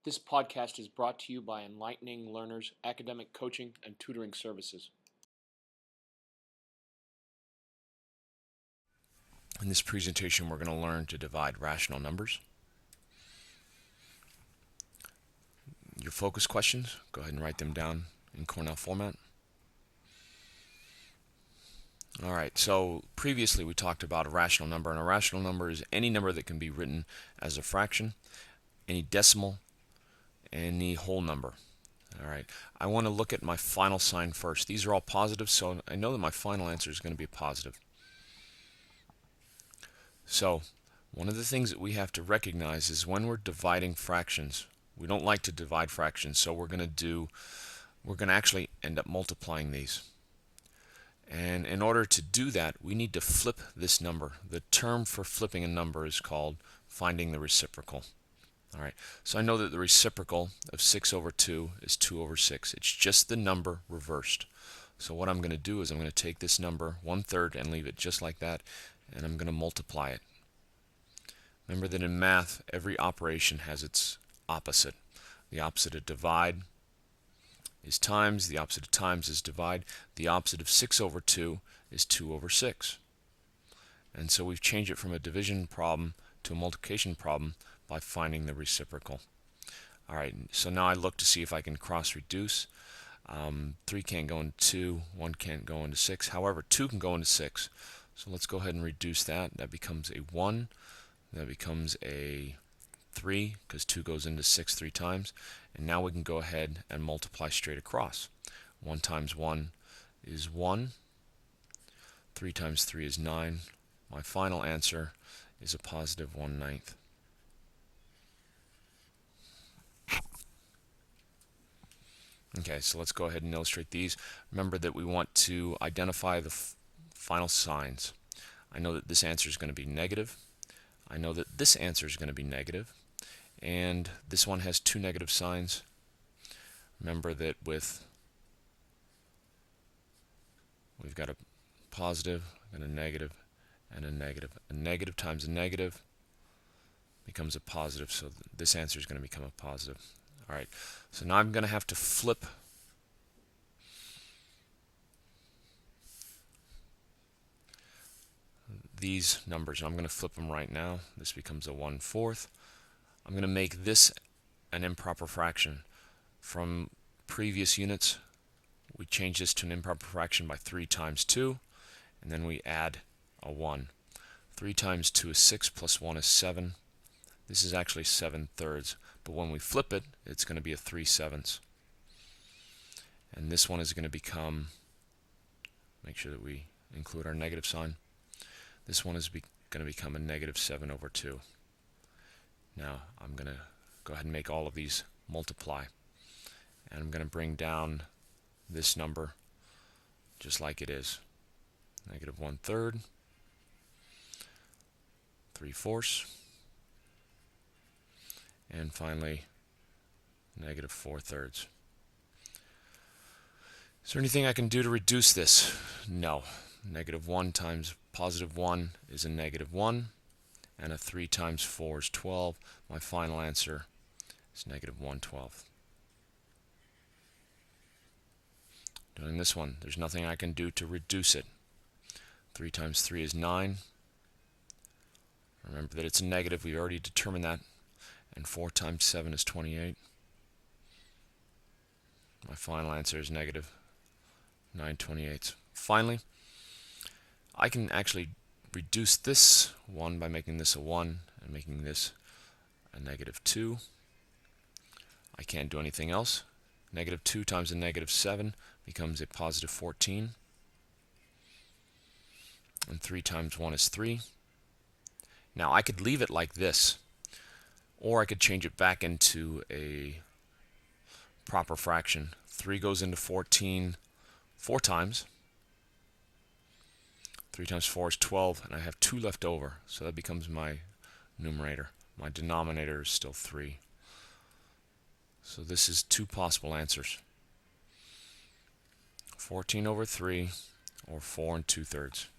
This podcast is brought to you by Enlightening Learners Academic Coaching and Tutoring Services. In this presentation, we're going to learn to divide rational numbers. Your focus questions, go ahead and write them down in Cornell format. Alright, so previously we talked about a rational number, and a rational number is any number that can be written as a fraction, any decimal, any whole number. Alright, I want to look at my final sign first. These are all positive, so I know that my final answer is going to be positive. So, one of the things that we have to recognize is when we're dividing fractions, we don't like to divide fractions, so we're going to actually end up multiplying these. And in order to do that, we need to flip this number. The term for flipping a number is called finding the reciprocal. Alright, so I know that the reciprocal of 6 over 2 is 2 over 6. It's just the number reversed. So what I'm going to do is I'm going to take this number 1/3 and leave it just like that, and I'm going to multiply it. Remember that in math, every operation has its opposite. The opposite of divide is times, the opposite of times is divide. The opposite of 6 over 2 is 2 over 6. And so we've changed it from a division problem to a multiplication problem by finding the reciprocal. Alright, so now I look to see if I can cross reduce. 3 can't go into 2, 1 can't go into 6. However, 2 can go into 6. So let's go ahead and reduce that. That becomes a 1. That becomes a 3, because 2 goes into 6 3 times. And now we can go ahead and multiply straight across. 1 times 1 is 1. 3 times 3 is 9. My final answer is a positive 1/9. Okay, so let's go ahead and illustrate these. Remember that we want to identify the final signs. I know that this answer is going to be negative. I know that this answer is going to be negative. And this one has 2 negative signs. Remember that we've got a positive and a negative and a negative. A negative times a negative becomes a positive, so this answer is going to become a positive. Alright, so now I'm going to have to flip these numbers. I'm going to flip them right now. This becomes a 1/4. I'm going to make this an improper fraction. From previous units, we change this to an improper fraction by 3 times 2, and then we add a 1. 3 times 2 is 6, plus 1 is 7. This is actually 7/3, but when we flip it, it's going to be a 3/7. And this one is going to become, make sure that we include our negative sign, this one is going to become a negative 7 over 2. Now I'm going to go ahead and make all of these multiply. And I'm going to bring down this number just like it is. Negative 1/3, 3/4, and finally negative 4/3. Is there anything I can do to reduce this? No. Negative 1 times positive 1 is a negative 1, and a 3 times 4 is 12. My final answer is negative 1/12. Doing this one, there's nothing I can do to reduce it. 3 times 3 is 9. Remember that it's a negative, we already determined that. And 4 times 7 is 28. My final answer is negative 9/28. Finally, I can actually reduce this one by making this a 1 and making this a negative 2. I can't do anything else. Negative 2 times a negative 7 becomes a positive 14. And 3 times 1 is 3. Now I could leave it like this, or I could change it back into a proper fraction. 3 goes into 14 4 times. 3 times 4 is 12, and I have 2 left over, so that becomes my numerator. My denominator is still 3. So this is 2 possible answers. 14 over 3, or 4 2/3.